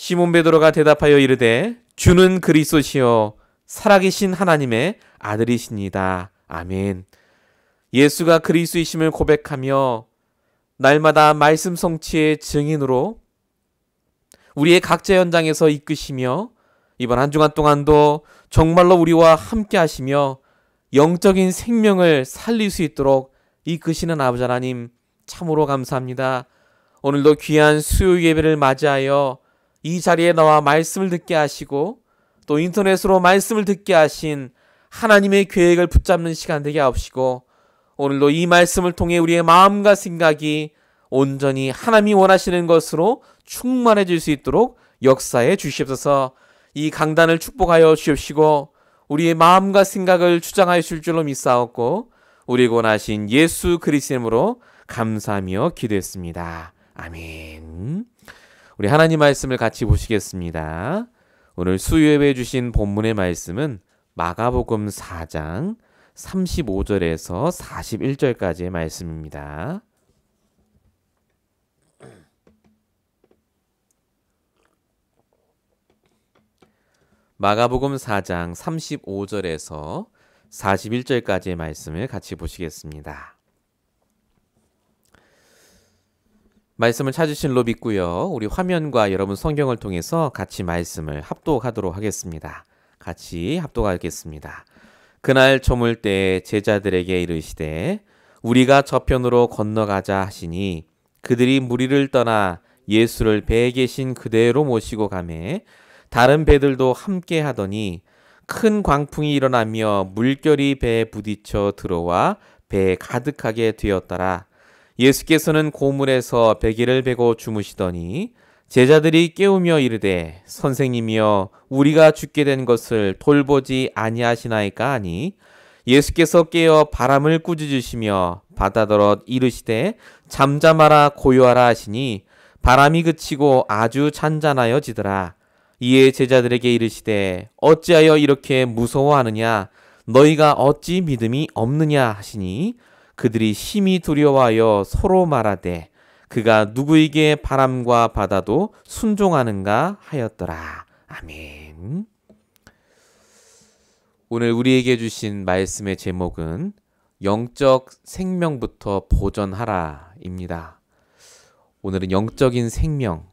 시몬 베드로가 대답하여 이르되 주는 그리스도시요 살아계신 하나님의 아들이시니이다. 아멘. 예수가 그리스도이심을 고백하며 날마다 말씀 성취의 증인으로 우리의 각자 현장에서 이끄시며 이번 한 주간 동안도 정말로 우리와 함께 하시며 영적인 생명을 살릴 수 있도록 이끄시는 아버지 하나님 참으로 감사합니다. 오늘도 귀한 수요 예배를 맞이하여 이 자리에 나와 말씀을 듣게 하시고 또 인터넷으로 말씀을 듣게 하신 하나님의 계획을 붙잡는 시간 되게 하옵시고 오늘도 이 말씀을 통해 우리의 마음과 생각이 온전히 하나님이 원하시는 것으로 충만해질 수 있도록 역사해 주시옵소서. 이 강단을 축복하여 주시옵시고 우리의 마음과 생각을 주장하여 줄 줄로 믿사옵고 우리에게 원하신 예수 그리스도의 이름으로 감사하며 기도했습니다. 아멘. 우리 하나님 말씀을 같이 보시겠습니다. 오늘 수요예배에 주신 본문의 말씀은 마가복음 4장 35절에서 41절까지의 말씀입니다. 마가복음 4장 35절에서 41절까지의 말씀을 같이 보시겠습니다. 말씀을 찾으신 로 믿고요. 우리 화면과 여러분 성경을 통해서 같이 말씀을 합독하도록 하겠습니다. 같이 합독하겠습니다. 그날 저물 때 제자들에게 이르시되 우리가 저편으로 건너가자 하시니 그들이 무리를 떠나 예수를 배에 계신 그대로 모시고 가매 다른 배들도 함께 하더니 큰 광풍이 일어나며 물결이 배에 부딪혀 들어와 배에 가득하게 되었더라. 예수께서는 고물에서 베개를 베고 주무시더니 제자들이 깨우며 이르되 선생님이여 우리가 죽게 된 것을 돌보지 아니하시나이까 하니 예수께서 깨어 바람을 꾸짖으시며 바다더러 이르시되 잠잠하라 고요하라 하시니 바람이 그치고 아주 잔잔하여지더라. 이에 제자들에게 이르시되 어찌하여 이렇게 무서워하느냐 너희가 어찌 믿음이 없느냐 하시니 그들이 심히 두려워하여 서로 말하되 그가 누구에게 바람과 바다도 순종하는가 하였더라. 아멘. 오늘 우리에게 주신 말씀의 제목은 영적 생명부터 보존하라입니다. 오늘은 영적인 생명,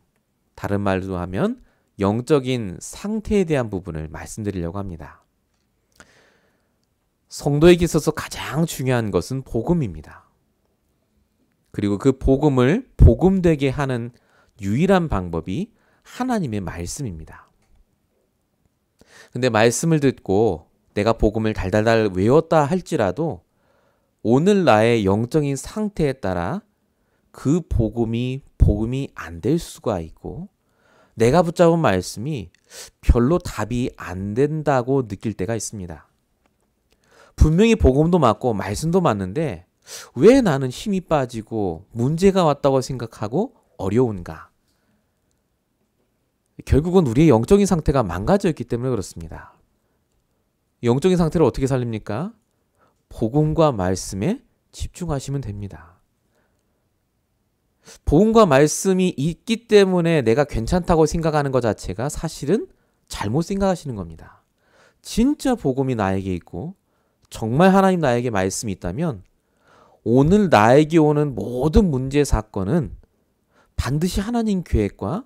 다른 말로 하면 영적인 상태에 대한 부분을 말씀드리려고 합니다. 성도에게 있어서 가장 중요한 것은 복음입니다. 그리고 그 복음을 복음되게 하는 유일한 방법이 하나님의 말씀입니다. 근데 말씀을 듣고 내가 복음을 달달달 외웠다 할지라도 오늘 나의 영적인 상태에 따라 그 복음이 안 될 수가 있고 내가 붙잡은 말씀이 별로 답이 안 된다고 느낄 때가 있습니다. 분명히 복음도 맞고 말씀도 맞는데 왜 나는 힘이 빠지고 문제가 왔다고 생각하고 어려운가? 결국은 우리의 영적인 상태가 망가져 있기 때문에 그렇습니다. 영적인 상태를 어떻게 살립니까? 복음과 말씀에 집중하시면 됩니다. 복음과 말씀이 있기 때문에 내가 괜찮다고 생각하는 것 자체가 사실은 잘못 생각하시는 겁니다. 진짜 복음이 나에게 있고 정말 하나님 나에게 말씀이 있다면 오늘 나에게 오는 모든 문제 사건은 반드시 하나님 계획과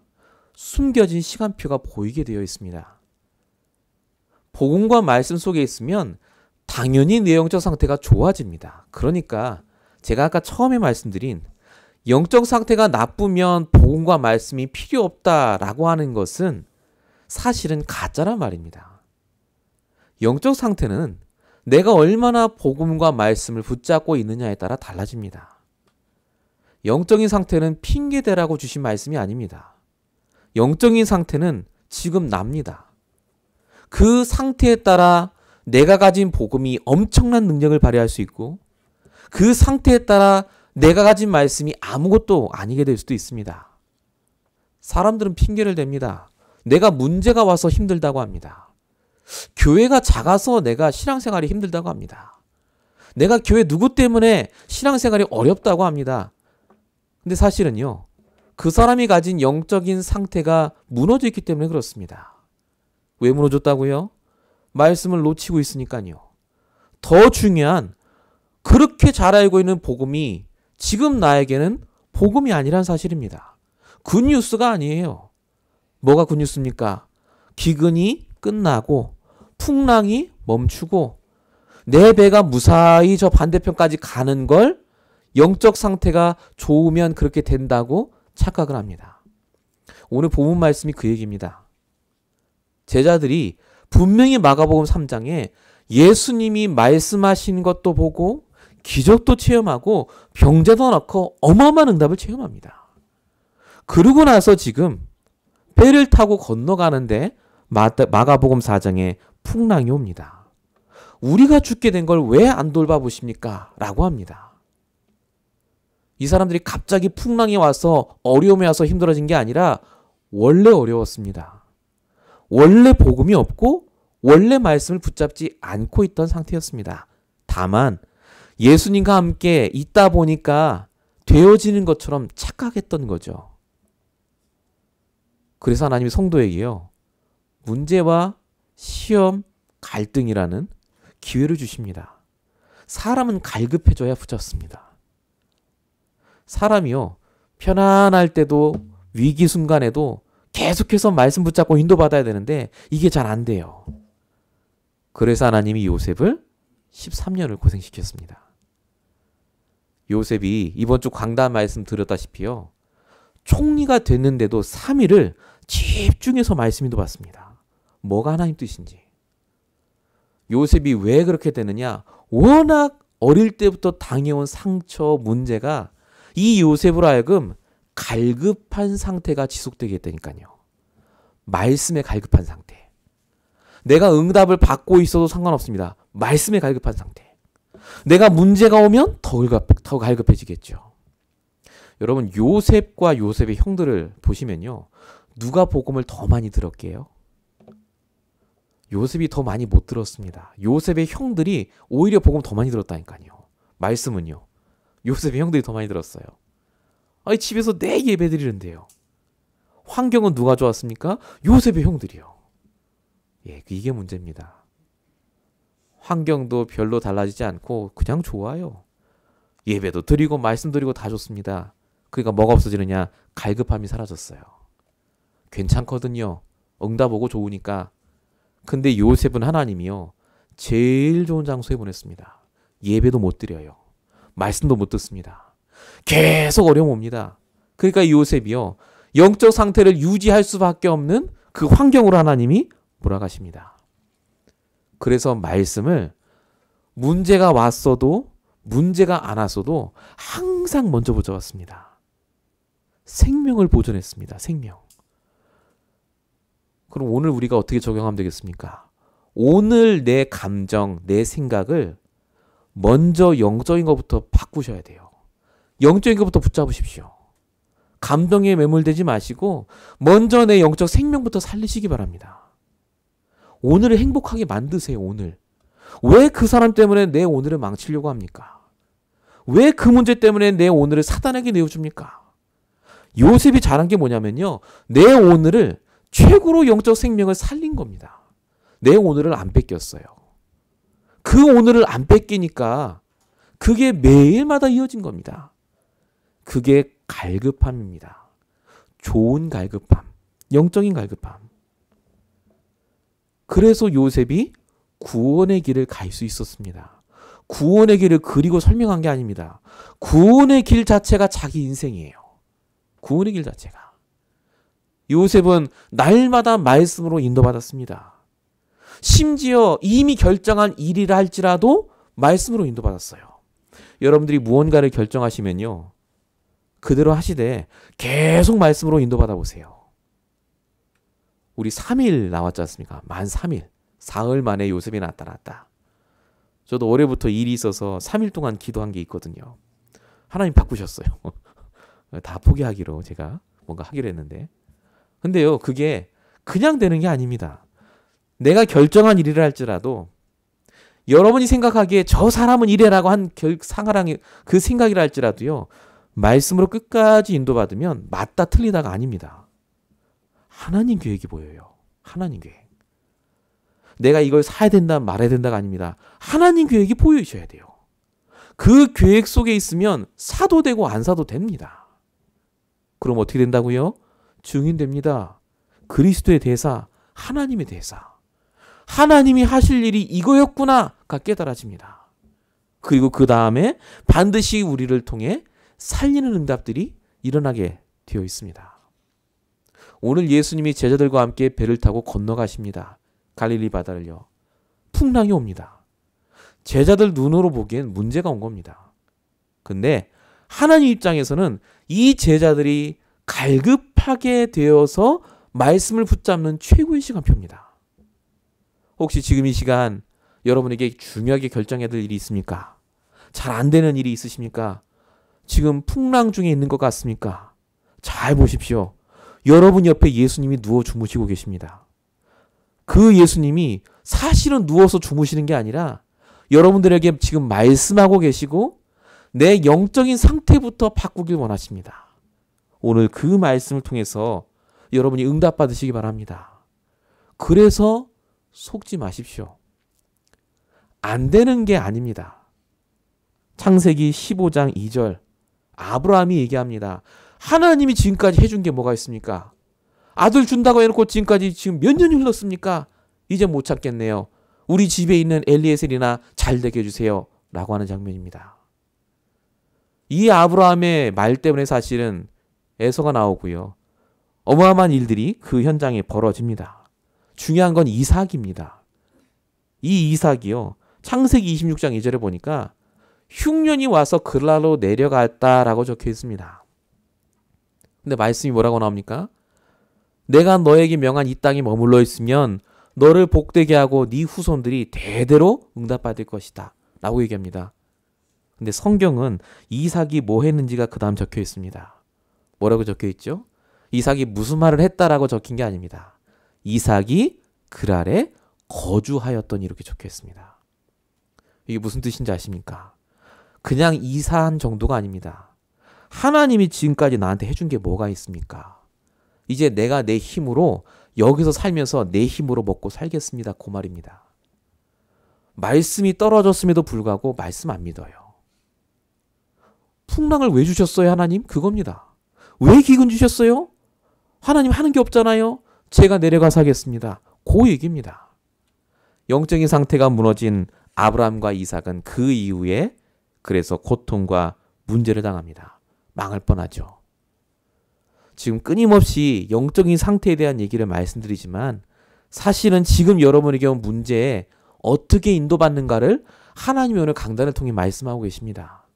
숨겨진 시간표가 보이게 되어 있습니다. 복음과 말씀 속에 있으면 당연히 내 영적 상태가 좋아집니다. 그러니까 제가 아까 처음에 말씀드린 영적 상태가 나쁘면 복음과 말씀이 필요 없다라고 하는 것은 사실은 가짜란 말입니다. 영적 상태는 내가 얼마나 복음과 말씀을 붙잡고 있느냐에 따라 달라집니다. 영적인 상태는 핑계대라고 주신 말씀이 아닙니다. 영적인 상태는 지금 납니다. 그 상태에 따라 내가 가진 복음이 엄청난 능력을 발휘할 수 있고 그 상태에 따라 내가 가진 말씀이 아무것도 아니게 될 수도 있습니다. 사람들은 핑계를 댑니다. 내가 문제가 와서 힘들다고 합니다. 교회가 작아서 내가 신앙생활이 힘들다고 합니다. 내가 교회 누구 때문에 신앙생활이 어렵다고 합니다. 근데 사실은요, 그 사람이 가진 영적인 상태가 무너져 있기 때문에 그렇습니다. 왜 무너졌다고요? 말씀을 놓치고 있으니까요. 더 중요한, 그렇게 잘 알고 있는 복음이 지금 나에게는 복음이 아니란 사실입니다. 굿뉴스가 아니에요. 뭐가 굿뉴스입니까? 기근이 끝나고 풍랑이 멈추고 내 배가 무사히 저 반대편까지 가는 걸 영적 상태가 좋으면 그렇게 된다고 착각을 합니다. 오늘 본문 말씀이 그 얘기입니다. 제자들이 분명히 마가복음 3장에 예수님이 말씀하신 것도 보고 기적도 체험하고 병자도 낳고 어마어마한 응답을 체험합니다. 그러고 나서 지금 배를 타고 건너가는데 마가복음 4장에 풍랑이 옵니다. 우리가 죽게 된 걸 왜 안 돌봐보십니까? 라고 합니다. 이 사람들이 갑자기 풍랑이 와서 어려움이 와서 힘들어진 게 아니라 원래 어려웠습니다. 원래 복음이 없고 원래 말씀을 붙잡지 않고 있던 상태였습니다. 다만 예수님과 함께 있다 보니까 되어지는 것처럼 착각했던 거죠. 그래서 하나님이 성도에게요, 문제와 시험, 갈등이라는 기회를 주십니다. 사람은 갈급해져야 붙잡습니다. 사람이요, 편안할 때도 위기 순간에도 계속해서 말씀 붙잡고 인도받아야 되는데 이게 잘 안 돼요. 그래서 하나님이 요셉을 13년을 고생시켰습니다. 요셉이 이번 주 강단 말씀 드렸다시피요, 총리가 됐는데도 3일을 집중해서 말씀 인도받습니다. 뭐가 하나님 뜻인지. 요셉이 왜 그렇게 되느냐? 워낙 어릴 때부터 당해온 상처, 문제가 이 요셉으로 하여금 갈급한 상태가 지속되게 했다니까요. 말씀에 갈급한 상태. 내가 응답을 받고 있어도 상관없습니다. 말씀에 갈급한 상태. 내가 문제가 오면 더 갈급해지겠죠. 여러분, 요셉과 요셉의 형들을 보시면요, 누가 복음을 더 많이 들었게요? 요셉이 더 많이 못 들었습니다. 요셉의 형들이 오히려 복음 더 많이 들었다니까요. 말씀은요, 요셉의 형들이 더 많이 들었어요. 아니, 집에서 내 예배 드리는데요. 환경은 누가 좋았습니까? 요셉의 형들이요. 예, 이게 문제입니다. 환경도 별로 달라지지 않고 그냥 좋아요. 예배도 드리고 말씀 드리고 다 좋습니다. 그러니까 뭐가 없어지느냐? 갈급함이 사라졌어요. 괜찮거든요. 응답 오고 좋으니까. 근데 요셉은 하나님이요, 제일 좋은 장소에 보냈습니다. 예배도 못 드려요. 말씀도 못 듣습니다. 계속 어려움 옵니다. 그러니까 요셉이요, 영적 상태를 유지할 수밖에 없는 그 환경으로 하나님이 몰아가십니다. 그래서 말씀을 문제가 왔어도 문제가 안 왔어도 항상 먼저 붙잡았습니다. 생명을 보존했습니다. 생명. 그럼 오늘 우리가 어떻게 적용하면 되겠습니까? 오늘 내 감정, 내 생각을 먼저 영적인 것부터 바꾸셔야 돼요. 영적인 것부터 붙잡으십시오. 감동에 매몰되지 마시고 먼저 내 영적 생명부터 살리시기 바랍니다. 오늘을 행복하게 만드세요. 오늘. 왜 그 사람 때문에 내 오늘을 망치려고 합니까? 왜 그 문제 때문에 내 오늘을 사단에게 내어줍니까? 요셉이 잘한 게 뭐냐면요, 내 오늘을 최고로 영적 생명을 살린 겁니다. 내 오늘을 안 뺏겼어요. 그 오늘을 안 뺏기니까 그게 매일마다 이어진 겁니다. 그게 갈급함입니다. 좋은 갈급함, 영적인 갈급함. 그래서 요셉이 구원의 길을 갈 수 있었습니다. 구원의 길을 그리고 설명한 게 아닙니다. 구원의 길 자체가 자기 인생이에요. 구원의 길 자체가. 요셉은 날마다 말씀으로 인도받았습니다. 심지어 이미 결정한 일이라 할지라도 말씀으로 인도받았어요. 여러분들이 무언가를 결정하시면요, 그대로 하시되 계속 말씀으로 인도받아 보세요. 우리 3일 나왔지 않습니까? 만 3일. 사흘 만에 요셉이 나타났다. 저도 올해부터 일이 있어서 3일 동안 기도한 게 있거든요. 하나님 바꾸셨어요. 다 포기하기로 제가 뭔가 하기로 했는데. 근데요, 그게 그냥 되는 게 아닙니다. 내가 결정한 일이라 할지라도 여러분이 생각하기에 저 사람은 이래라고 한 그 생각이라 할지라도요, 말씀으로 끝까지 인도받으면 맞다 틀리다가 아닙니다. 하나님 계획이 보여요. 하나님 계획. 내가 이걸 사야 된다 말아야 된다가 아닙니다. 하나님 계획이 보여주셔야 돼요. 그 계획 속에 있으면 사도 되고 안 사도 됩니다. 그럼 어떻게 된다고요? 증인됩니다. 그리스도의 대사, 하나님의 대사. 하나님이 하실 일이 이거였구나가 깨달아집니다. 그리고 그 다음에 반드시 우리를 통해 살리는 응답들이 일어나게 되어 있습니다. 오늘 예수님이 제자들과 함께 배를 타고 건너가십니다. 갈릴리 바다를요. 풍랑이 옵니다. 제자들 눈으로 보기엔 문제가 온 겁니다. 근데 하나님 입장에서는 이 제자들이 갈급하게 되어서 말씀을 붙잡는 최고의 시간표입니다. 혹시 지금 이 시간 여러분에게 중요하게 결정해야 될 일이 있습니까? 잘 안 되는 일이 있으십니까? 지금 풍랑 중에 있는 것 같습니까? 잘 보십시오. 여러분 옆에 예수님이 누워 주무시고 계십니다. 그 예수님이 사실은 누워서 주무시는 게 아니라 여러분들에게 지금 말씀하고 계시고 내 영적인 상태부터 바꾸길 원하십니다. 오늘 그 말씀을 통해서 여러분이 응답받으시기 바랍니다. 그래서 속지 마십시오. 안 되는 게 아닙니다. 창세기 15장 2절 아브라함이 얘기합니다. 하나님이 지금까지 해준 게 뭐가 있습니까? 아들 준다고 해놓고 지금까지 지금 몇 년이 흘렀습니까? 이제 못 찾겠네요. 우리 집에 있는 엘리에셀이나 잘 되게 해주세요. 라고 하는 장면입니다. 이 아브라함의 말 때문에 사실은 에서가 나오고요. 어마어마한 일들이 그 현장에 벌어집니다. 중요한 건 이삭입니다. 이 이삭이요. 창세기 26장 2절에 보니까 흉년이 와서 그랄로 내려갔다라고 적혀 있습니다. 근데 말씀이 뭐라고 나옵니까? 내가 너에게 명한 이 땅에 머물러 있으면 너를 복되게 하고 네 후손들이 대대로 응답받을 것이다. 라고 얘기합니다. 근데 성경은 이삭이 뭐 했는지가 그 다음 적혀 있습니다. 뭐라고 적혀 있죠? 이삭이 무슨 말을 했다라고 적힌 게 아닙니다. 이삭이 그랄에 거주하였더니 이렇게 적혀 있습니다. 이게 무슨 뜻인지 아십니까? 그냥 이사한 정도가 아닙니다. 하나님이 지금까지 나한테 해준 게 뭐가 있습니까? 이제 내가 내 힘으로 여기서 살면서 내 힘으로 먹고 살겠습니다. 그 말입니다. 말씀이 떨어졌음에도 불구하고 말씀 안 믿어요. 풍랑을 왜 주셨어요, 하나님? 그겁니다. 왜 기근 주셨어요? 하나님 하는 게 없잖아요. 제가 내려가서 하겠습니다. 그 얘기입니다. 영적인 상태가 무너진 아브라함과 이삭은 그 이후에 그래서 고통과 문제를 당합니다. 망할 뻔하죠. 지금 끊임없이 영적인 상태에 대한 얘기를 말씀드리지만 사실은 지금 여러분에게 온 문제에 어떻게 인도받는가를 하나님이 오늘 강단을 통해 말씀하고 계십니다.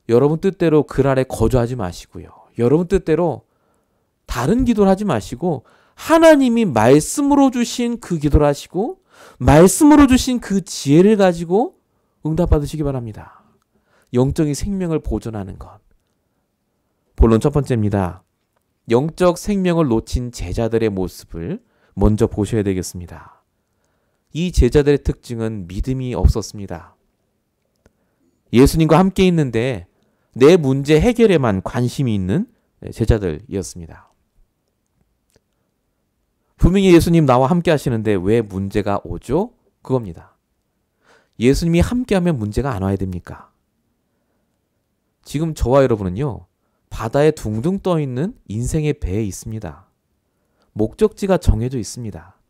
여러분 뜻대로 그랄에 거주하지 마시고요. 여러분 뜻대로 다른 기도를 하지 마시고 하나님이 말씀으로 주신 그 기도를 하시고 말씀으로 주신 그 지혜를 가지고 응답받으시기 바랍니다. 영적인 생명을 보존하는 것. 본론 첫 번째입니다. 영적 생명을 놓친 제자들의 모습을 먼저 보셔야 되겠습니다. 이 제자들의 특징은 믿음이 없었습니다. 예수님과 함께 있는데 내 문제 해결에만 관심이 있는 제자들이었습니다. 분명히 예수님 나와 함께 하시는데 왜 문제가 오죠? 그겁니다. 예수님이 함께하면 문제가 안 와야 됩니까? 지금 저와 여러분은요. 바다에 둥둥 떠있는 인생의 배에 있습니다. 목적지가 정해져 있습니다.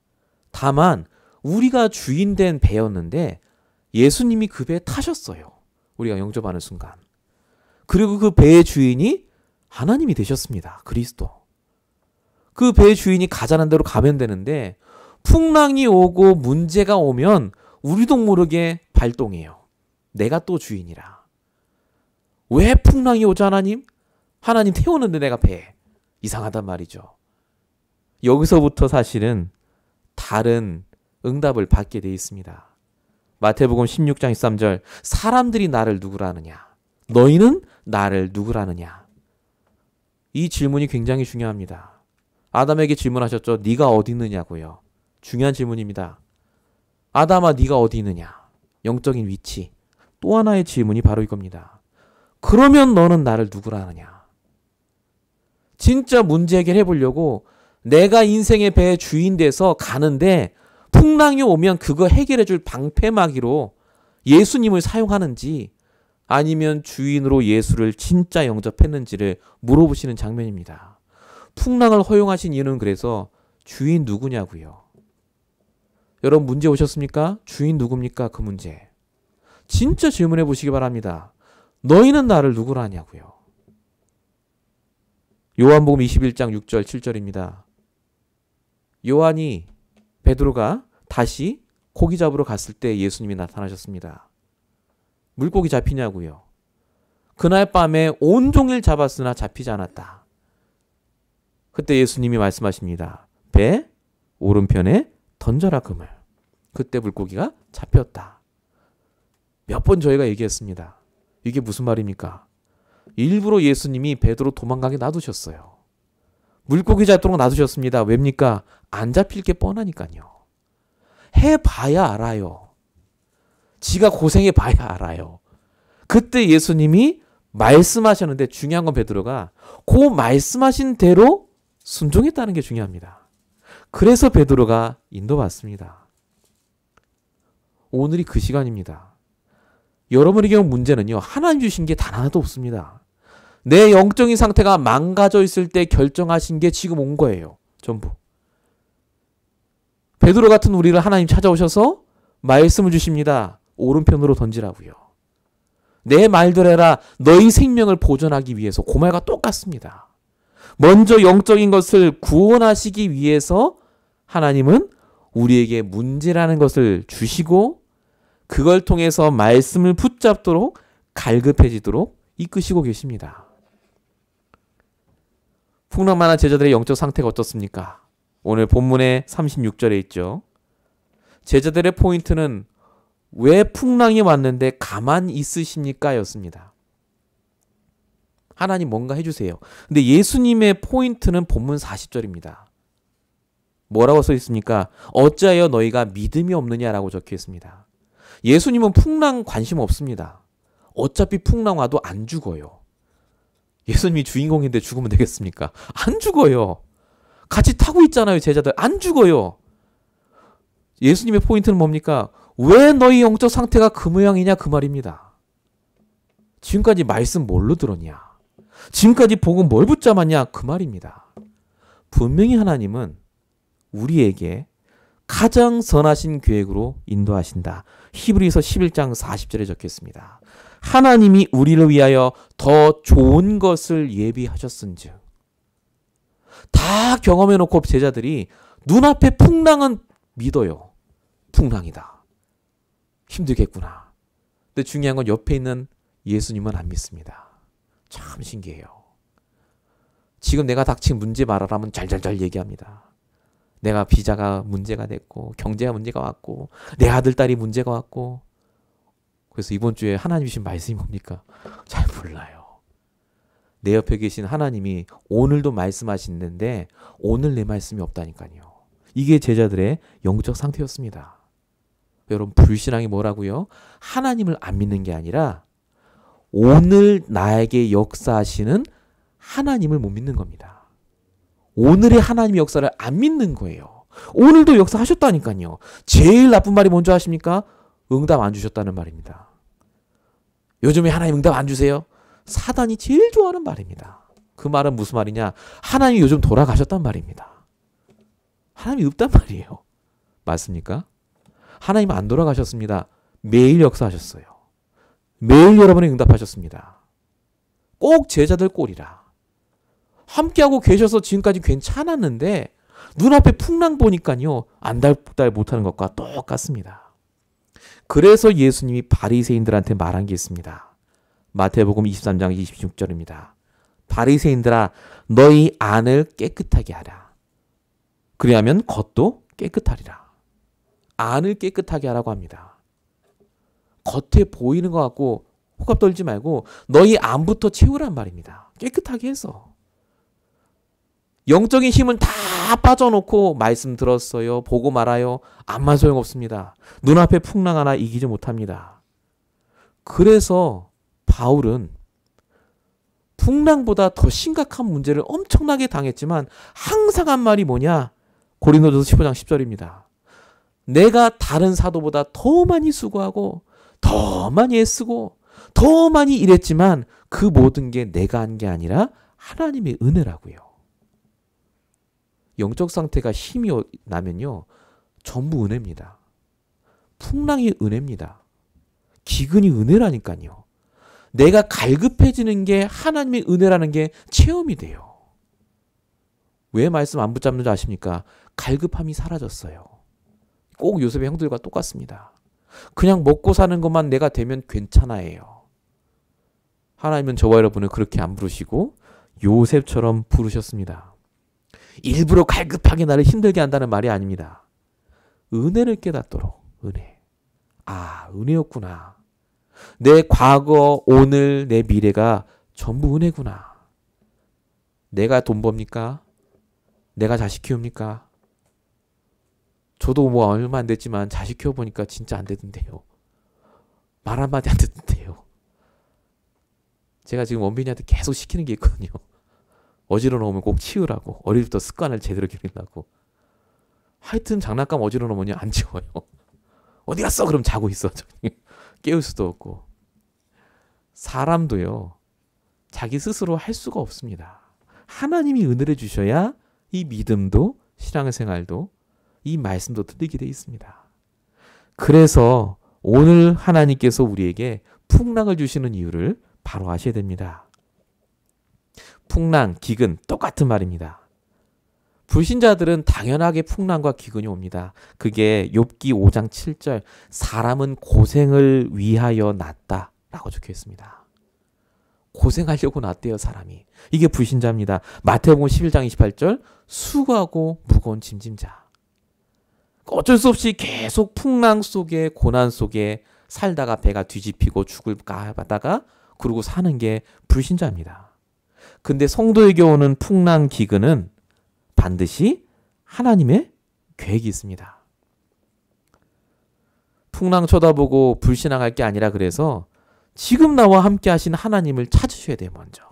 다만 우리가 주인된 배였는데 예수님이 그 배에 타셨어요. 우리가 영접하는 순간. 그리고 그 배의 주인이 하나님이 되셨습니다. 그리스도. 그 배의 주인이 가자는 대로 가면 되는데 풍랑이 오고 문제가 오면 우리도 모르게 발동해요. 내가 또 주인이라. 왜 풍랑이 오죠, 하나님? 하나님 태우는데 내가 배. 이상하단 말이죠. 여기서부터 사실은 다른 응답을 받게 되어 있습니다. 마태복음 16장 13절 사람들이 나를 누구라 하느냐? 너희는 나를 누구라 하느냐? 이 질문이 굉장히 중요합니다. 아담에게 질문하셨죠. 네가 어디 있느냐고요. 중요한 질문입니다. 아담아 네가 어디 있느냐? 영적인 위치. 또 하나의 질문이 바로 이겁니다. 그러면 너는 나를 누구라 하느냐. 진짜 문제 해결해 보려고 내가 인생의 배의 주인 돼서 가는데 풍랑이 오면 그거 해결해 줄 방패막이로 예수님을 사용하는지 아니면 주인으로 예수를 진짜 영접했는지를 물어보시는 장면입니다. 풍랑을 허용하신 이유는 그래서 주인 누구냐고요. 여러분 문제 오셨습니까? 주인 누굽니까? 그 문제. 진짜 질문해 보시기 바랍니다. 너희는 나를 누구라 하냐고요. 요한복음 21장 6절 7절입니다. 요한이 베드로가 다시 고기 잡으러 갔을 때 예수님이 나타나셨습니다. 물고기 잡히냐고요. 그날 밤에 온종일 잡았으나 잡히지 않았다. 그때 예수님이 말씀하십니다. 배 오른편에 던져라 금을. 그때 물고기가 잡혔다. 몇 번 저희가 얘기했습니다. 이게 무슨 말입니까? 일부러 예수님이 베드로 도망가게 놔두셨어요. 물고기 잡도록 놔두셨습니다. 왜입니까? 안 잡힐 게 뻔하니까요. 해봐야 알아요. 지가 고생해봐야 알아요. 그때 예수님이 말씀하셨는데 중요한 건 베드로가 그 말씀하신 대로 순종했다는 게 중요합니다. 그래서 베드로가 인도받습니다. 오늘이 그 시간입니다. 여러분의 경우 문제는요. 하나님 주신 게 단 하나도 없습니다. 내 영적인 상태가 망가져 있을 때 결정하신 게 지금 온 거예요. 전부. 베드로 같은 우리를 하나님 찾아오셔서 말씀을 주십니다. 오른편으로 던지라고요. 내 말대로 해라. 너희 생명을 보존하기 위해서. 그 말과 똑같습니다. 먼저 영적인 것을 구원하시기 위해서 하나님은 우리에게 문제라는 것을 주시고 그걸 통해서 말씀을 붙잡도록 갈급해지도록 이끄시고 계십니다. 풍랑만한 제자들의 영적 상태가 어떻습니까? 오늘 본문의 36절에 있죠. 제자들의 포인트는 왜 풍랑이 왔는데 가만히 있으십니까? 였습니다. 하나님 뭔가 해주세요. 근데 예수님의 포인트는 본문 40절입니다. 뭐라고 써 있습니까? 어찌하여 너희가 믿음이 없느냐라고 적혀 있습니다. 예수님은 풍랑 관심 없습니다. 어차피 풍랑 와도 안 죽어요. 예수님이 주인공인데 죽으면 되겠습니까? 안 죽어요. 같이 타고 있잖아요, 제자들. 안 죽어요. 예수님의 포인트는 뭡니까? 왜 너희 영적 상태가 그 모양이냐 그 말입니다. 지금까지 말씀 뭘로 들었냐? 지금까지 복음 뭘 붙잡았냐 그 말입니다. 분명히 하나님은 우리에게 가장 선하신 계획으로 인도하신다. 히브리서 11장 40절에 적혀 있습니다. 하나님이 우리를 위하여 더 좋은 것을 예비하셨은즉. 다 경험해놓고 제자들이 눈앞에 풍랑은 믿어요. 풍랑이다. 힘들겠구나. 근데 중요한 건 옆에 있는 예수님은 안 믿습니다. 참 신기해요. 지금 내가 닥친 문제 말하라면 잘잘잘 얘기합니다. 내가 비자가 문제가 됐고 경제가 문제가 왔고 내 아들 딸이 문제가 왔고 그래서 이번 주에 하나님 주신 말씀이 뭡니까? 잘 몰라요. 내 옆에 계신 하나님이 오늘도 말씀하시는데 오늘 내 말씀이 없다니까요. 이게 제자들의 영적 상태였습니다. 여러분 불신앙이 뭐라고요? 하나님을 안 믿는 게 아니라 오늘 나에게 역사하시는 하나님을 못 믿는 겁니다. 오늘의 하나님의 역사를 안 믿는 거예요. 오늘도 역사하셨다니까요. 제일 나쁜 말이 뭔지 아십니까? 응답 안 주셨다는 말입니다. 요즘에 하나님 응답 안 주세요? 사단이 제일 좋아하는 말입니다. 그 말은 무슨 말이냐? 하나님이 요즘 돌아가셨단 말입니다. 하나님이 없단 말이에요. 맞습니까? 하나님은 안 돌아가셨습니다. 매일 역사하셨어요. 매일 여러분이 응답하셨습니다. 꼭 제자들 꼴이라. 함께하고 계셔서 지금까지 괜찮았는데 눈앞에 풍랑 보니까요. 안달복달 못하는 것과 똑같습니다. 그래서 예수님이 바리새인들한테 말한 게 있습니다. 마태복음 23장 26절입니다. 바리새인들아 너희 안을 깨끗하게 하라. 그리하면 겉도 깨끗하리라. 안을 깨끗하게 하라고 합니다. 겉에 보이는 것 같고 호감 떨지 말고 너희 안부터 채우란 말입니다. 깨끗하게 해서. 영적인 힘은 다 빠져놓고 말씀 들었어요. 보고 말아요. 아무 소용없습니다. 눈앞에 풍랑 하나 이기지 못합니다. 그래서 바울은 풍랑보다 더 심각한 문제를 엄청나게 당했지만 항상 한 말이 뭐냐? 고린도전서 15장 10절입니다. 내가 다른 사도보다 더 많이 수고하고 더 많이 애쓰고 더 많이 일했지만 그 모든 게 내가 한 게 아니라 하나님의 은혜라고요. 영적 상태가 힘이 나면요. 전부 은혜입니다. 풍랑이 은혜입니다. 기근이 은혜라니까요. 내가 갈급해지는 게 하나님의 은혜라는 게 체험이 돼요. 왜 말씀 안 붙잡는 줄 아십니까? 갈급함이 사라졌어요. 꼭 요셉의 형들과 똑같습니다. 그냥 먹고 사는 것만 내가 되면 괜찮아해요. 하나님은 저와 여러분을 그렇게 안 부르시고 요셉처럼 부르셨습니다. 일부러 갈급하게 나를 힘들게 한다는 말이 아닙니다. 은혜를 깨닫도록. 은혜. 아, 은혜였구나. 내 과거, 오늘, 내 미래가 전부 은혜구나. 내가 돈 법니까? 내가 자식 키웁니까? 저도 뭐 얼마 안 됐지만 자식 키워보니까 진짜 안 되던데요. 말 한마디 안 듣던데요. 제가 지금 원빈이한테 계속 시키는 게 있거든요. 어지러 놓으면 꼭 치우라고. 어릴 때부터 습관을 제대로 기르려고. 하여튼 장난감 어지러 놓으면 안 치워요. 어디 갔어? 그럼 자고 있어. 깨울 수도 없고. 사람도요. 자기 스스로 할 수가 없습니다. 하나님이 은혜를 주셔야 이 믿음도 신앙생활도 이 말씀도 들리게 돼 있습니다. 그래서 오늘 하나님께서 우리에게 풍랑을 주시는 이유를 바로 아셔야 됩니다. 풍랑, 기근 똑같은 말입니다. 불신자들은 당연하게 풍랑과 기근이 옵니다. 그게 욥기 5장 7절 사람은 고생을 위하여 났다 라고 적혀 있습니다. 고생하려고 났대요 사람이. 이게 불신자입니다. 마태복음 11장 28절 수고하고 무거운 짐진 자. 어쩔 수 없이 계속 풍랑 속에 고난 속에 살다가 배가 뒤집히고 죽을까 하다가 그러고 사는 게 불신자입니다. 근데 성도에게 오는 풍랑 기근은 반드시 하나님의 계획이 있습니다. 풍랑 쳐다보고 불신앙할 게 아니라 그래서 지금 나와 함께 하신 하나님을 찾으셔야 돼요. 먼저.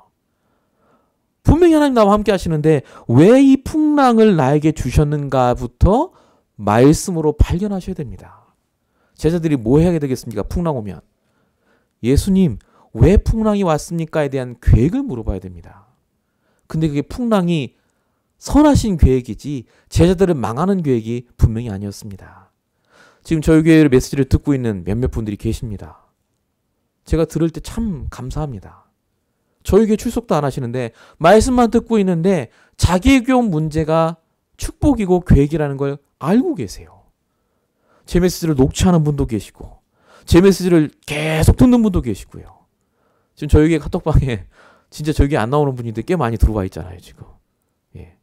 분명히 하나님 나와 함께 하시는데 왜 이 풍랑을 나에게 주셨는가부터 말씀으로 발견하셔야 됩니다. 제자들이 뭐 해야 되겠습니까? 풍랑 오면. 예수님 왜 풍랑이 왔습니까에 대한 계획을 물어봐야 됩니다. 근데 그게 풍랑이 선하신 계획이지 제자들을 망하는 계획이 분명히 아니었습니다. 지금 저희 교회 메시지를 듣고 있는 몇몇 분들이 계십니다. 제가 들을 때 참 감사합니다. 저희 교회 출석도 안 하시는데 말씀만 듣고 있는데 자기의 교회 문제가 축복이고 계획이라는 걸 알고 계세요. 제 메시지를 녹취하는 분도 계시고 제 메시지를 계속 듣는 분도 계시고요. 지금 저희 교회 카톡방에 진짜 저희 교회 안 나오는 분인데 꽤 많이 들어와 있잖아요 지금. 예.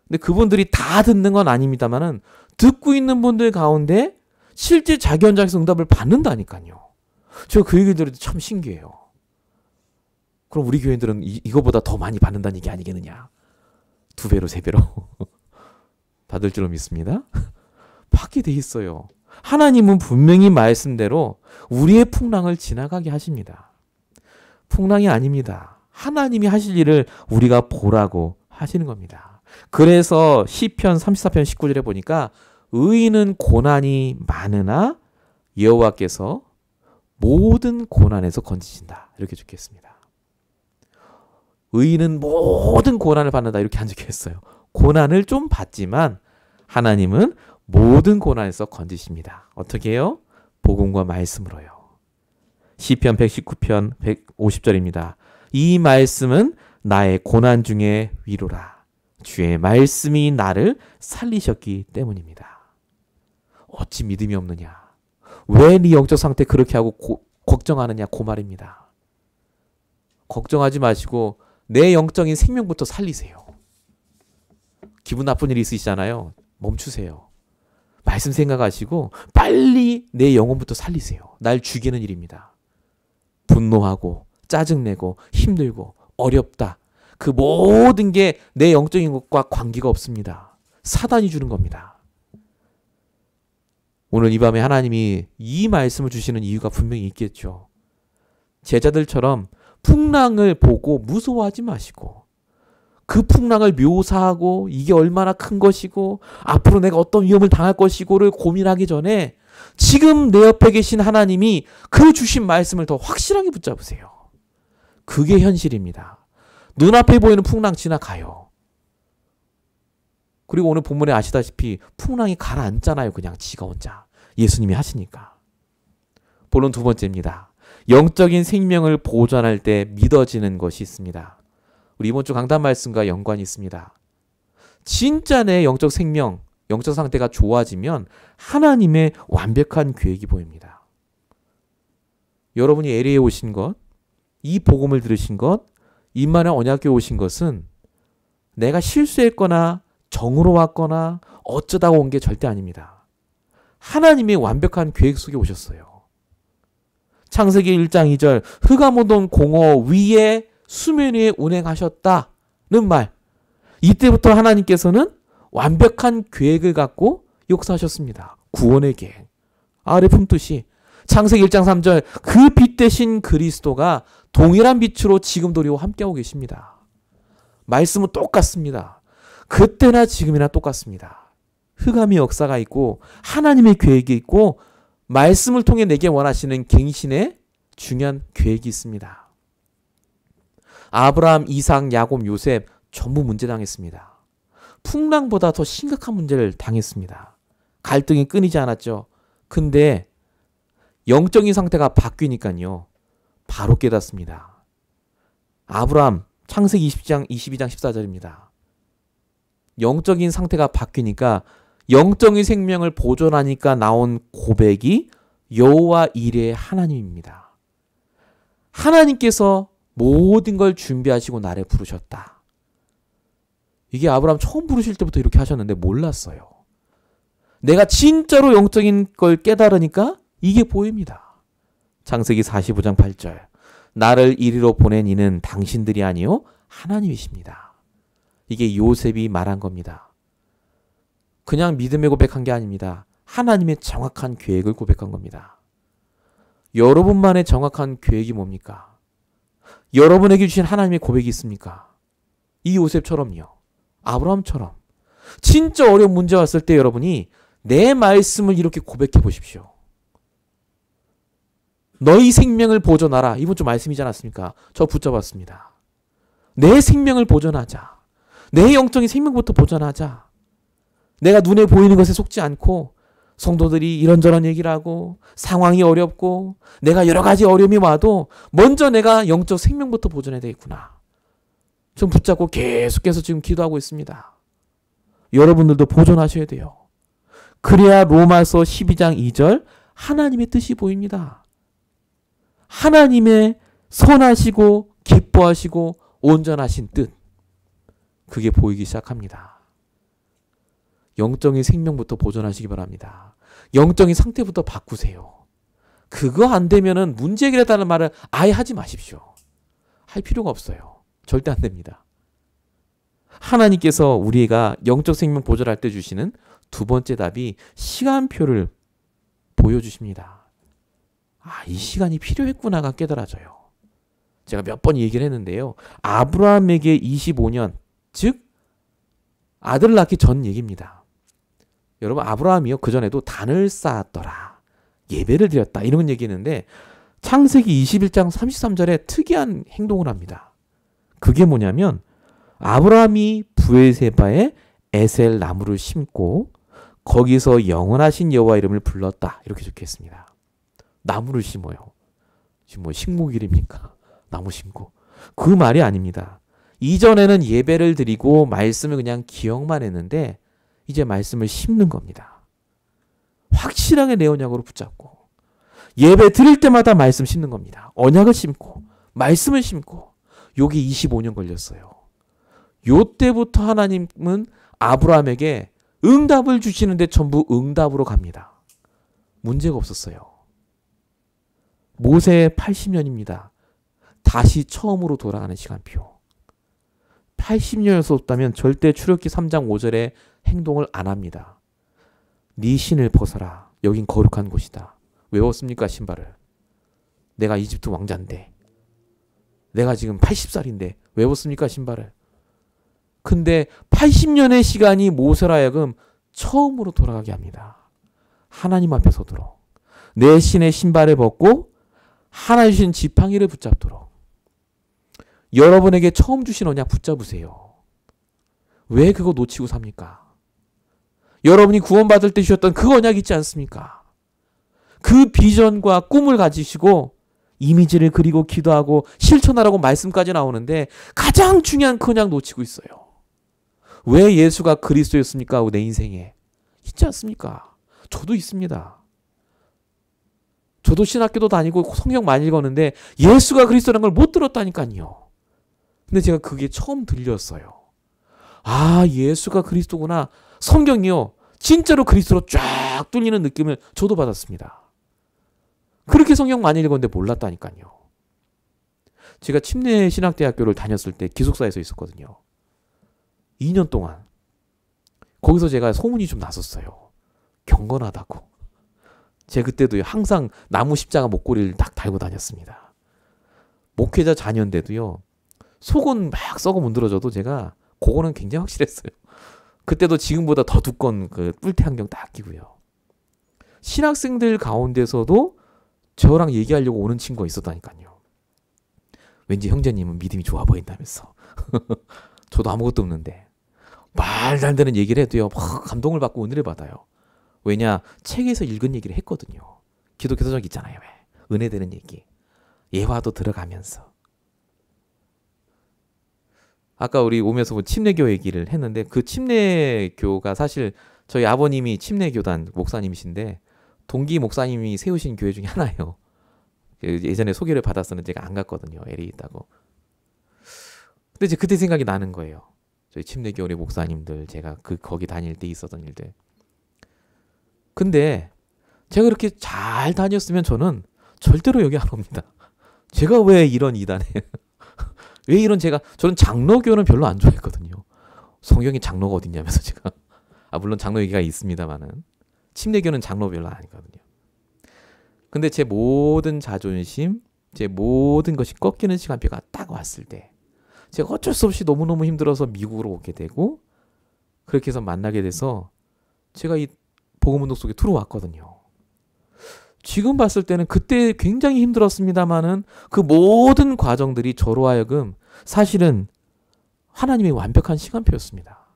근데 그분들이 다 듣는 건 아닙니다만은 듣고 있는 분들 가운데 실제 자기 현장에서 응답을 받는다니까요. 제가 그 얘기를 들을 때 참 신기해요. 그럼 우리 교회들은 이거보다 더 많이 받는다는 얘기 아니겠느냐. 2배로 3배로 받을 줄로 믿습니다. 받게 돼 있어요. 하나님은 분명히 말씀대로 우리의 풍랑을 지나가게 하십니다. 풍랑이 아닙니다. 하나님이 하실 일을 우리가 보라고 하시는 겁니다. 그래서 시편 34편 19절에 보니까 의인은 고난이 많으나 여호와께서 모든 고난에서 건지신다. 이렇게 적혀 있습니다. 의인은 모든 고난을 받는다. 이렇게 안 적혀 있어요. 고난을 좀 받지만 하나님은 모든 고난에서 건지십니다. 어떻게 해요? 복음과 말씀으로요. 시편 119편 150절입니다. 이 말씀은 나의 고난 중에 위로라. 주의 말씀이 나를 살리셨기 때문입니다. 어찌 믿음이 없느냐? 왜 네 영적 상태 그렇게 하고 걱정하느냐? 그 말입니다. 걱정하지 마시고 내 영적인 생명부터 살리세요. 기분 나쁜 일이 있으시잖아요. 멈추세요. 말씀 생각하시고 빨리 내 영혼부터 살리세요. 날 죽이는 일입니다. 분노하고 짜증내고 힘들고 어렵다. 그 모든 게 내 영적인 것과 관계가 없습니다. 사단이 주는 겁니다. 오늘 이 밤에 하나님이 이 말씀을 주시는 이유가 분명히 있겠죠. 제자들처럼 풍랑을 보고 무서워하지 마시고 그 풍랑을 묘사하고 이게 얼마나 큰 것이고 앞으로 내가 어떤 위험을 당할 것이고를 고민하기 전에 지금 내 옆에 계신 하나님이 그 주신 말씀을 더 확실하게 붙잡으세요. 그게 현실입니다. 눈앞에 보이는 풍랑 지나가요. 그리고 오늘 본문에 아시다시피 풍랑이 가라앉잖아요. 그냥 지가 혼자. 예수님이 하시니까. 본론 두 번째입니다. 영적인 생명을 보존할 때 믿어지는 것이 있습니다. 우리 이번 주 강단 말씀과 연관이 있습니다. 진짜 내 영적 생명, 영적 상태가 좋아지면 하나님의 완벽한 계획이 보입니다. 여러분이 LA에 오신 것, 이 복음을 들으신 것, 임마누엘 언약교회 오신 것은 내가 실수했거나 정으로 왔거나 어쩌다가 온 게 절대 아닙니다. 하나님의 완벽한 계획 속에 오셨어요. 창세기 1장 2절 흑암오던 공허 위에 수면 위에 운행하셨다는 말. 이때부터 하나님께서는 완벽한 계획을 갖고 역사하셨습니다. 구원의 계획. 아래 품듯이 창세기 1장 3절 그 빛 대신 그리스도가 동일한 빛으로 지금도 우리와 함께하고 계십니다. 말씀은 똑같습니다. 그때나 지금이나 똑같습니다. 흑암의 역사가 있고 하나님의 계획이 있고 말씀을 통해 내게 원하시는 갱신의 중요한 계획이 있습니다. 아브라함, 이삭, 야곱, 요셉 전부 문제당했습니다. 풍랑보다 더 심각한 문제를 당했습니다. 갈등이 끊이지 않았죠. 근데 영적인 상태가 바뀌니까요. 바로 깨닫습니다. 아브라함 창세기 22장 14절입니다. 영적인 상태가 바뀌니까 영적인 생명을 보존하니까 나온 고백이 여호와 이레의 하나님입니다. 하나님께서 모든 걸 준비하시고 나를 부르셨다. 이게 아브라함 처음 부르실 때부터 이렇게 하셨는데 몰랐어요. 내가 진짜로 영적인 걸 깨달으니까 이게 보입니다. 창세기 45장 8절 나를 이리로 보낸 이는 당신들이 아니요 하나님이십니다. 이게 요셉이 말한 겁니다. 그냥 믿음의 고백한 게 아닙니다. 하나님의 정확한 계획을 고백한 겁니다. 여러분만의 정확한 계획이 뭡니까? 여러분에게 주신 하나님의 고백이 있습니까? 이 요셉처럼요. 아브라함처럼. 진짜 어려운 문제 왔을 때 여러분이 내 말씀을 이렇게 고백해 보십시오. 너희 생명을 보존하라. 이번 주 말씀이지 않았습니까? 저 붙잡았습니다. 내 생명을 보존하자. 내 영적인 생명부터 보존하자. 내가 눈에 보이는 것에 속지 않고 성도들이 이런저런 얘기를 하고 상황이 어렵고 내가 여러 가지 어려움이 와도 먼저 내가 영적 생명부터 보존해야 되겠구나. 좀 붙잡고 계속해서 지금 기도하고 있습니다. 여러분들도 보존하셔야 돼요. 그래야 로마서 12장 2절 하나님의 뜻이 보입니다. 하나님의 선하시고 기뻐하시고 온전하신 뜻. 그게 보이기 시작합니다. 영적인 생명부터 보존하시기 바랍니다. 영적인 상태부터 바꾸세요. 그거 안 되면은 문제 해결해달라는 말을 아예 하지 마십시오. 할 필요가 없어요. 절대 안 됩니다. 하나님께서 우리가 영적 생명 보존할 때 주시는 두 번째 답이 시간표를 보여주십니다. 아, 이 시간이 필요했구나가 깨달아져요. 제가 몇 번 얘기를 했는데요. 아브라함에게 25년, 즉 아들을 낳기 전 얘기입니다. 여러분 아브라함이요. 그전에도 단을 쌓았더라. 예배를 드렸다. 이런 얘기했는데 창세기 21장 33절에 특이한 행동을 합니다. 그게 뭐냐면 아브라함이 부엘세바에 에셀 나무를 심고 거기서 영원하신 여호와 이름을 불렀다. 이렇게 적혀 있습니다. 나무를 심어요. 지금 뭐 식목일입니까? 나무 심고. 그 말이 아닙니다. 이전에는 예배를 드리고 말씀을 그냥 기억만 했는데 이제 말씀을 심는 겁니다. 확실하게 내 언약으로 붙잡고 예배 드릴 때마다 말씀 심는 겁니다. 언약을 심고 말씀을 심고 요게 25년 걸렸어요. 요때부터 하나님은 아브라함에게 응답을 주시는데 전부 응답으로 갑니다. 문제가 없었어요. 모세 80년입니다. 다시 처음으로 돌아가는 시간표. 80년에서 없다면 절대 출애굽기 3장 5절에 행동을 안 합니다. 네 신을 벗어라. 여긴 거룩한 곳이다. 왜 벗습니까 신발을? 내가 이집트 왕자인데. 내가 지금 80살인데 왜 벗습니까 신발을? 근데 80년의 시간이 모세로 하여금 처음으로 돌아가게 합니다. 하나님 앞에 서도록. 내 신의 신발을 벗고 하나님 주신 지팡이를 붙잡도록. 여러분에게 처음 주신 언약 붙잡으세요. 왜 그거 놓치고 삽니까? 여러분이 구원받을 때 주셨던 그 언약 있지 않습니까? 그 비전과 꿈을 가지시고 이미지를 그리고 기도하고 실천하라고 말씀까지 나오는데 가장 중요한 그 언약 놓치고 있어요. 왜 예수가 그리스도였습니까? 내 인생에. 있지 않습니까? 저도 있습니다. 저도 신학교도 다니고 성경 많이 읽었는데 예수가 그리스도라는 걸 못 들었다니까요. 근데 제가 그게 처음 들렸어요. 아, 예수가 그리스도구나. 성경이요. 진짜로 그리스도로 쫙 뚫리는 느낌을 저도 받았습니다. 그렇게 성경 많이 읽었는데 몰랐다니까요. 제가 침례신학대학교를 다녔을 때 기숙사에서 있었거든요. 2년 동안. 거기서 제가 소문이 좀 났었어요. 경건하다고. 제가 그때도 항상 나무 십자가 목걸이를 딱 달고 다녔습니다. 목회자 자녀인데도요. 속은 막 썩어 문드러져도 제가 그거는 굉장히 확실했어요. 그때도 지금보다 더 두꺼운 그 뿔테 안경 딱 끼고요. 신학생들 가운데서도 저랑 얘기하려고 오는 친구가 있었다니까요. 왠지 형제님은 믿음이 좋아 보인다면서. 저도 아무것도 없는데 말도 안 되는 얘기를 해도요. 막 감동을 받고 은혜를 받아요. 왜냐? 책에서 읽은 얘기를 했거든요. 기독교 서적 있잖아요. 왜? 은혜되는 얘기. 예화도 들어가면서. 아까 우리 오면서 뭐 침례교 얘기를 했는데 그 침례교가 사실 저희 아버님이 침례교단 목사님이신데 동기 목사님이 세우신 교회 중에 하나예요. 예전에 소개를 받았었는데 제가 안 갔거든요. LA 있다고. 근데 이제 그때 생각이 나는 거예요. 저희 침례교 우리 목사님들 제가 거기 다닐 때 있었던 일들. 근데 제가 그렇게 잘 다녔으면 저는 절대로 여기 안 옵니다. 제가 왜 이런 이단에 왜 이런 저는 장로교는 별로 안 좋아했거든요. 성경에 장로가 어딨냐면서 제가. 물론 장로 얘기가 있습니다만은. 침례교는 장로 별로 아니거든요. 근데 제 모든 자존심, 제 모든 것이 꺾이는 시간표가 딱 왔을 때 제가 어쩔 수 없이 너무너무 힘들어서 미국으로 오게 되고 그렇게 해서 만나게 돼서 제가 이 복음운동 속에 들어왔거든요. 지금 봤을 때는 그때 굉장히 힘들었습니다만은 그 모든 과정들이 저로 하여금 사실은 하나님의 완벽한 시간표였습니다.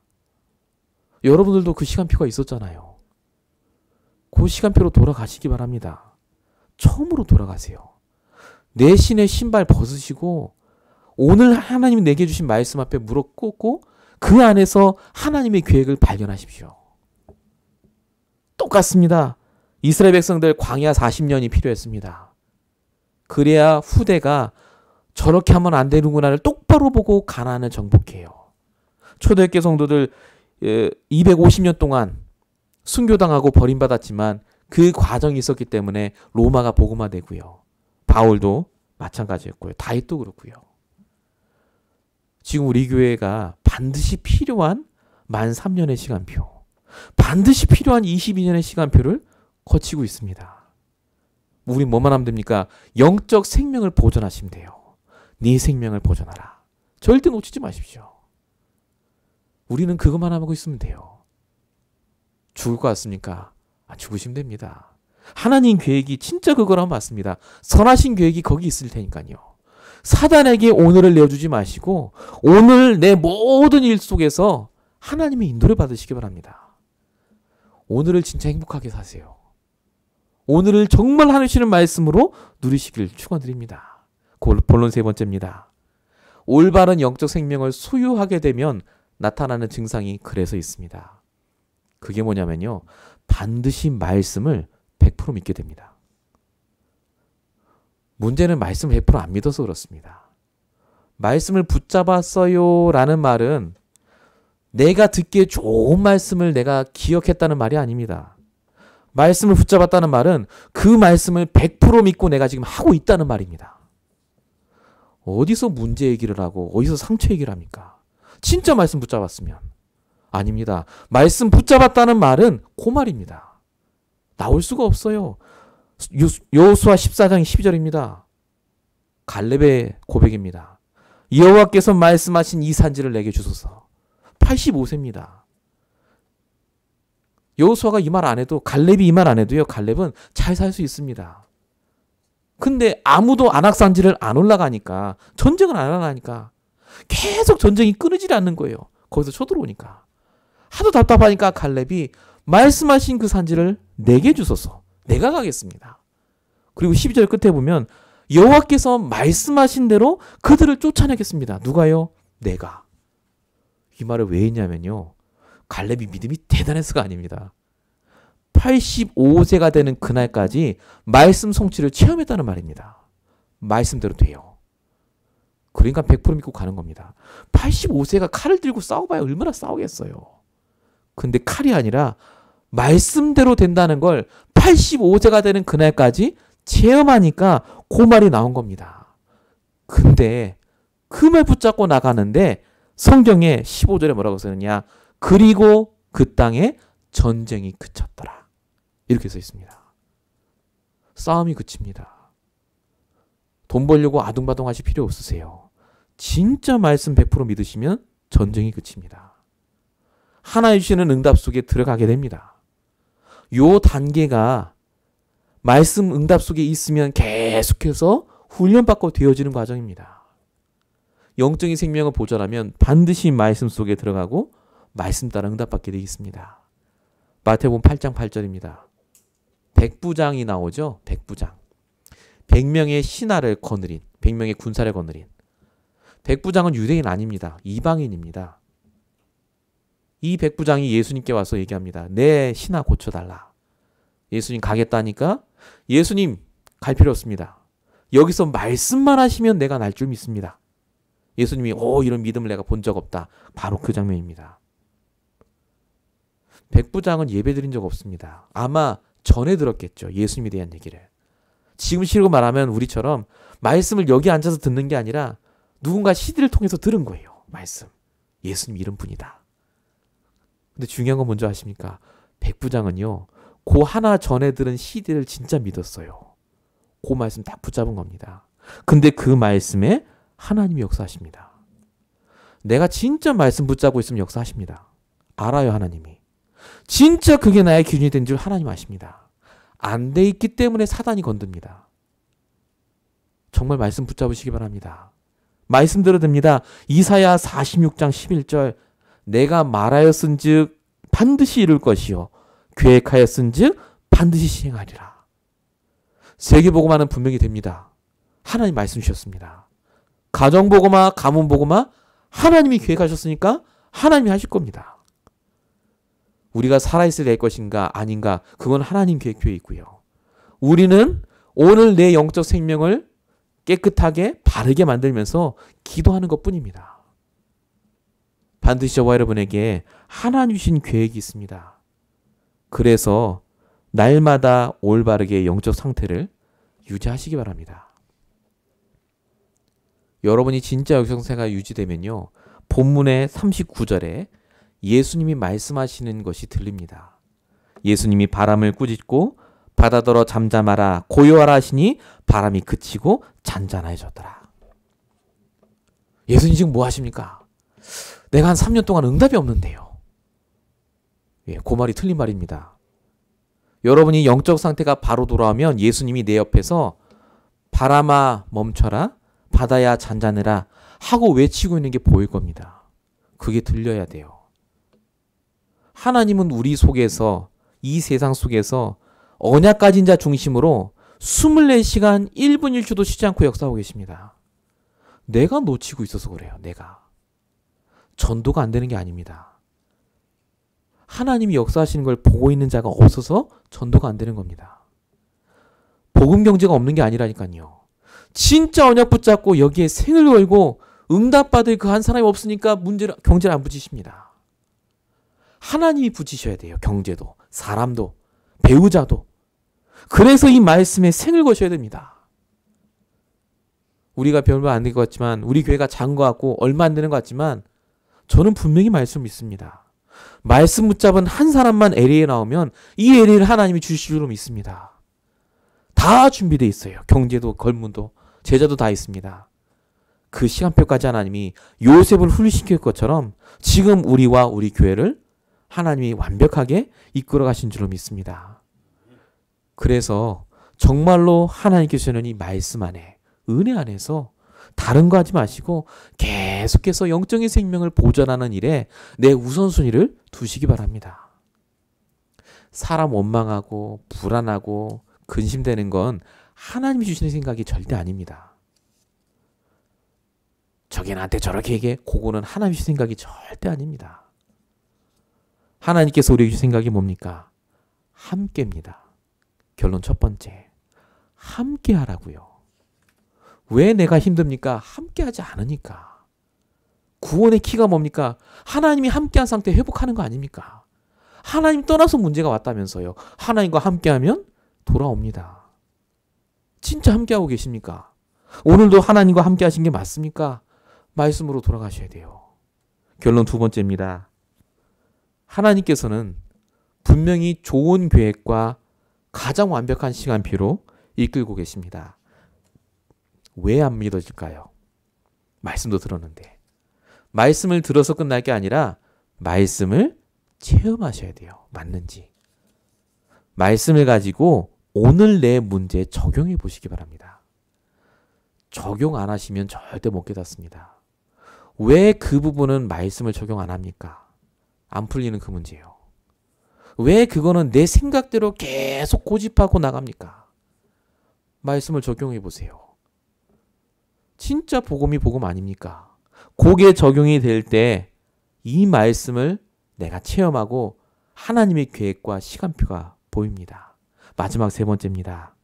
여러분들도 그 시간표가 있었잖아요. 그 시간표로 돌아가시기 바랍니다. 처음으로 돌아가세요. 내 신의 신발 벗으시고 오늘 하나님이 내게 주신 말씀 앞에 무릎 꿇고 그 안에서 하나님의 계획을 발견하십시오. 똑같습니다. 이스라엘 백성들 광야 40년이 필요했습니다. 그래야 후대가 저렇게 하면 안 되는구나를 똑바로 보고 가나안을 정복해요. 초대교회 성도들 250년 동안 순교당하고 버림받았지만 그 과정이 있었기 때문에 로마가 복음화되고요. 바울도 마찬가지였고요. 다윗도 그렇고요. 지금 우리 교회가 반드시 필요한 만 3년의 시간표, 반드시 필요한 22년의 시간표를 거치고 있습니다. 우리 뭐만 하면 됩니까? 영적 생명을 보존하시면 돼요. 네 생명을 보존하라. 절대 놓치지 마십시오. 우리는 그것만 하고 있으면 돼요. 죽을 것 같습니까? 죽으시면 됩니다. 하나님 계획이 진짜 그거랑 맞습니다. 선하신 계획이 거기 있을 테니까요. 사단에게 오늘을 내어주지 마시고 오늘 내 모든 일 속에서 하나님의 인도를 받으시기 바랍니다. 오늘을 진짜 행복하게 사세요. 오늘을 정말 하시는 말씀으로 누리시길 축원드립니다. 본론 세 번째입니다. 올바른 영적 생명을 소유하게 되면 나타나는 증상이 그래서 있습니다. 그게 뭐냐면요. 반드시 말씀을 100% 믿게 됩니다. 문제는 말씀을 100%안 믿어서 그렇습니다. 말씀을 붙잡았어요 라는 말은 내가 듣기에 좋은 말씀을 내가 기억했다는 말이 아닙니다. 말씀을 붙잡았다는 말은 그 말씀을 100% 믿고 내가 지금 하고 있다는 말입니다. 어디서 문제 얘기를 하고 어디서 상처 얘기를 합니까? 진짜 말씀 붙잡았으면. 아닙니다. 말씀 붙잡았다는 말은 그 말입니다. 나올 수가 없어요. 여호수아 14장 12절입니다. 갈렙의 고백입니다. 여호와께서 말씀하신 이 산지를 내게 주소서. 85세입니다. 여호수아가 이 말 안 해도, 갈렙이 이 말 안 해도요, 갈렙은 잘 살 수 있습니다. 근데 아무도 안악산지를 안 올라가니까, 전쟁을 안 하니까 계속 전쟁이 끊이질 않는 거예요. 거기서 쳐들어오니까. 하도 답답하니까 갈렙이 말씀하신 그 산지를 내게 주소서. 내가 가겠습니다. 그리고 12절 끝에 보면 여호와께서 말씀하신 대로 그들을 쫓아내겠습니다. 누가요? 내가. 이 말을 왜 했냐면요, 갈렙이 믿음이 대단해서가 아닙니다. 85세가 되는 그날까지 말씀 성취를 체험했다는 말입니다. 말씀대로 돼요. 그러니까 100% 믿고 가는 겁니다. 85세가 칼을 들고 싸워봐야 얼마나 싸우겠어요. 근데 칼이 아니라 말씀대로 된다는 걸 85세가 되는 그날까지 체험하니까 그 말이 나온 겁니다. 근데 그 말 붙잡고 나가는데 성경에 15절에 뭐라고 쓰느냐? 그리고 그 땅에 전쟁이 그쳤더라. 이렇게 써 있습니다. 싸움이 그칩니다. 돈 벌려고 아둥바둥 하실 필요 없으세요. 진짜 말씀 100% 믿으시면 전쟁이 그칩니다. 하나님 주시는 응답 속에 들어가게 됩니다. 요 단계가 말씀 응답 속에 있으면 계속해서 훈련받고 되어지는 과정입니다. 영적인 생명을 보존하면 반드시 말씀 속에 들어가고 말씀 따라 응답받게 되어 있습니다. 마태복음 8장 8절입니다. 백부장이 나오죠. 백부장. 100명의 신하를 거느린, 100명의 군사를 거느린. 백부장은 유대인 아닙니다. 이방인입니다. 이 백부장이 예수님께 와서 얘기합니다. 내 신하 고쳐달라. 예수님 가겠다니까 예수님 갈 필요 없습니다. 여기서 말씀만 하시면 내가 날 줄 믿습니다. 예수님이 이런 믿음을 내가 본 적 없다. 바로 그 장면입니다. 백부장은 예배 드린 적 없습니다. 아마 전에 들었겠죠. 예수님에 대한 얘기를. 지금 식으로 말하면 우리처럼 말씀을 여기 앉아서 듣는 게 아니라 누군가 CD를 통해서 들은 거예요. 말씀. 예수님 이런 분이다. 근데 중요한 건 뭔지 아십니까? 백부장은요, 그 하나 전에 들은 CD를 진짜 믿었어요. 그 말씀 딱 붙잡은 겁니다. 근데 그 말씀에 하나님이 역사하십니다. 내가 진짜 말씀 붙잡고 있으면 역사하십니다. 알아요, 하나님이. 진짜 그게 나의 기준이 된 줄 하나님 아십니다. 안 돼 있기 때문에 사단이 건듭니다. 정말 말씀 붙잡으시기 바랍니다. 말씀대로 됩니다. 이사야 46장 11절 내가 말하였은즉 반드시 이룰 것이요 계획하였은즉 반드시 시행하리라. 세계복음화는 분명히 됩니다. 하나님 말씀 주셨습니다. 가정복음화, 가문복음화 하나님이 계획하셨으니까 하나님이 하실 겁니다. 우리가 살아있어야 될 것인가 아닌가 그건 하나님 계획표에 있고요. 우리는 오늘 내 영적 생명을 깨끗하게 바르게 만들면서 기도하는 것뿐입니다. 반드시 저와 여러분에게 하나님 주신 계획이 있습니다. 그래서 날마다 올바르게 영적 상태를 유지하시기 바랍니다. 여러분이 진짜 영적 생활가 유지되면요. 본문의 39절에 예수님이 말씀하시는 것이 들립니다. 예수님이 바람을 꾸짖고 바다더러 잠잠하라 고요하라 하시니 바람이 그치고 잔잔해졌더라. 예수님 지금 뭐 하십니까? 내가 한 3년 동안 응답이 없는데요. 그 말이 틀린 말입니다. 여러분이 영적 상태가 바로 돌아오면 예수님이 내 옆에서 바람아 멈춰라 바다야 잔잔해라 하고 외치고 있는 게 보일 겁니다. 그게 들려야 돼요. 하나님은 우리 속에서 이 세상 속에서 언약 가진 자 중심으로 24시간 1분 1초도 쉬지 않고 역사하고 계십니다. 내가 놓치고 있어서 그래요. 내가. 전도가 안 되는 게 아닙니다. 하나님이 역사하시는 걸 보고 있는 자가 없어서 전도가 안 되는 겁니다. 복음 경제가 없는 게 아니라니까요. 진짜 언약 붙잡고 여기에 생을 걸고 응답받을 그 한 사람이 없으니까 경제를 안 붙이십니다. 하나님이 붙이셔야 돼요. 경제도, 사람도, 배우자도. 그래서 이 말씀에 생을 거셔야 됩니다. 우리가 별로 안 될 것 같지만 우리 교회가 작은 것 같고 얼마 안 되는 것 같지만 저는 분명히 말씀 믿습니다. 말씀 붙잡은 한 사람만 LA에 나오면 이 LA를 하나님이 주실 줄로 믿습니다. 다 준비되어 있어요. 경제도 걸문도 제자도 다 있습니다. 그 시간표까지 하나님이 요셉을 훈련시킬 것처럼 지금 우리와 우리 교회를 하나님이 완벽하게 이끌어 가신 줄로 믿습니다. 그래서 정말로 하나님께서는 이 말씀 안에, 은혜 안에서 다른 거 하지 마시고 계속해서 영적인 생명을 보존하는 일에 내 우선순위를 두시기 바랍니다. 사람 원망하고 불안하고 근심되는 건 하나님이 주시는 생각이 절대 아닙니다. 저게 나한테 저렇게 얘기해? 그거는 하나님이 주신 생각이 절대 아닙니다. 하나님께서 우리에게 주신 생각이 뭡니까? 함께입니다. 결론 첫 번째. 함께 하라고요. 왜 내가 힘듭니까? 함께 하지 않으니까. 구원의 키가 뭡니까? 하나님이 함께한 상태 회복하는 거 아닙니까? 하나님 떠나서 문제가 왔다면서요. 하나님과 함께하면 돌아옵니다. 진짜 함께하고 계십니까? 오늘도 하나님과 함께하신 게 맞습니까? 말씀으로 돌아가셔야 돼요. 결론 두 번째입니다. 하나님께서는 분명히 좋은 계획과 가장 완벽한 시간표로 이끌고 계십니다. 왜 안 믿어질까요? 말씀도 들었는데. 말씀을 들어서 끝날 게 아니라 말씀을 체험하셔야 돼요. 맞는지. 말씀을 가지고 오늘 내 문제에 적용해 보시기 바랍니다. 적용 안 하시면 절대 못 깨닫습니다. 왜 그 부분은 말씀을 적용 안 합니까? 안 풀리는 그 문제예요. 왜 그거는 내 생각대로 계속 고집하고 나갑니까? 말씀을 적용해 보세요. 진짜 복음이 복음 아닙니까? 그게 적용이 될 때 이 말씀을 내가 체험하고 하나님의 계획과 시간표가 보입니다. 마지막 세 번째입니다.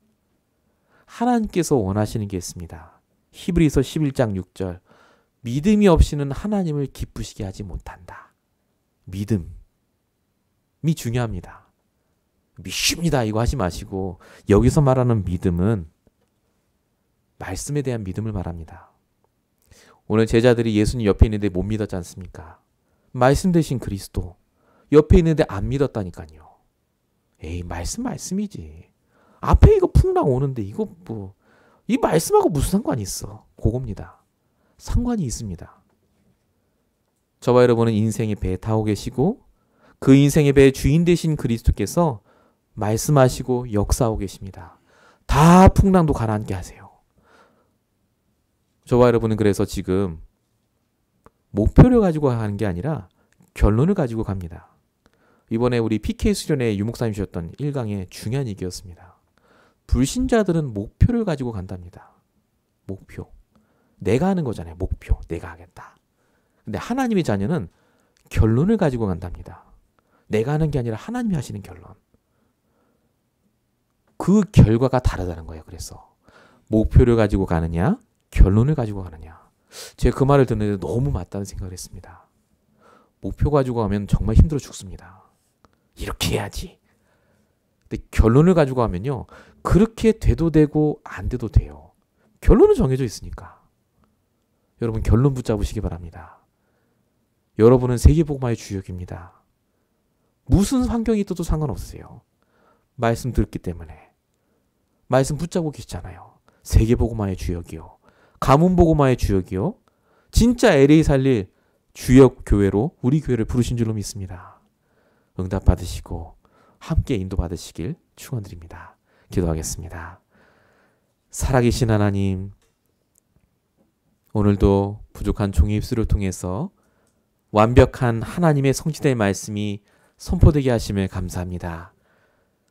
하나님께서 원하시는 게 있습니다. 히브리서 11장 6절. 믿음이 없이는 하나님을 기쁘시게 하지 못한다. 믿음이 중요합니다. 믿습니다 이거 하지 마시고 여기서 말하는 믿음은 말씀에 대한 믿음을 말합니다. 오늘 제자들이 예수님 옆에 있는데 못 믿었지 않습니까? 말씀 대신 그리스도 옆에 있는데 안 믿었다니까요. 에이 말씀이지. 앞에 이거 풍랑 오는데 이거 뭐 이 말씀하고 무슨 상관이 있어? 그겁니다. 상관이 있습니다. 저와 여러분은 인생의 배에 타고 계시고 그 인생의 배의 주인 되신 그리스도께서 말씀하시고 역사하고 계십니다. 다 풍랑도 가라앉게 하세요. 저와 여러분은 그래서 지금 목표를 가지고 가는 게 아니라 결론을 가지고 갑니다. 이번에 우리 PK 수련회 유목사님 주셨던 1강의 중요한 얘기였습니다. 불신자들은 목표를 가지고 간답니다. 목표. 내가 하는 거잖아요. 목표. 내가 하겠다. 근데 하나님의 자녀는 결론을 가지고 간답니다. 내가 하는 게 아니라 하나님이 하시는 결론. 그 결과가 다르다는 거예요. 그래서 목표를 가지고 가느냐, 결론을 가지고 가느냐. 제가 그 말을 듣는데 너무 맞다는 생각을 했습니다. 목표 가지고 가면 정말 힘들어 죽습니다. 이렇게 해야지. 근데 결론을 가지고 가면요. 그렇게 돼도 되고 안 돼도 돼요. 결론은 정해져 있으니까. 여러분 결론 붙잡으시기 바랍니다. 여러분은 세계복음화의 주역입니다. 무슨 환경이 있어도 상관없어요. 말씀 듣기 때문에. 말씀 붙잡고 계시잖아요. 세계복음화의 주역이요. 가문복음화의 주역이요. 진짜 LA 살릴 주역 교회로 우리 교회를 부르신 줄로 믿습니다. 응답 받으시고 함께 인도받으시길 축원드립니다. 기도하겠습니다. 살아계신 하나님, 오늘도 부족한 종의 입술을 통해서 완벽한 하나님의 성취된 말씀이 선포되게 하심을 감사합니다.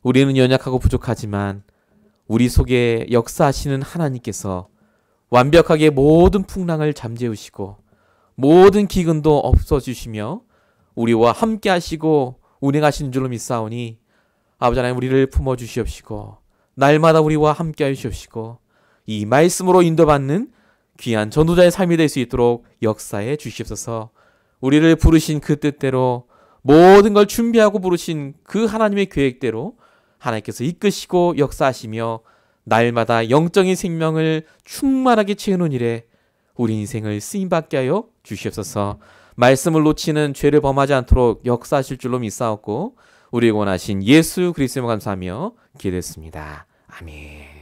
우리는 연약하고 부족하지만 우리 속에 역사하시는 하나님께서 완벽하게 모든 풍랑을 잠재우시고 모든 기근도 없어주시며 우리와 함께 하시고 운행하시는 줄로 믿사오니 아버지 하나님 우리를 품어주시옵시고 날마다 우리와 함께 하시옵시고 이 말씀으로 인도받는 귀한 전도자의 삶이 될 수 있도록 역사해 주시옵소서. 우리를 부르신 그 뜻대로 모든 걸 준비하고 부르신 그 하나님의 계획대로 하나님께서 이끄시고 역사하시며 날마다 영적인 생명을 충만하게 채우는 일에 우리 인생을 쓰임받게 하여 주시옵소서. 말씀을 놓치는 죄를 범하지 않도록 역사하실 줄로 믿사옵고 우리 원하신 예수 그리스도를 감사하며 기도했습니다. 아멘.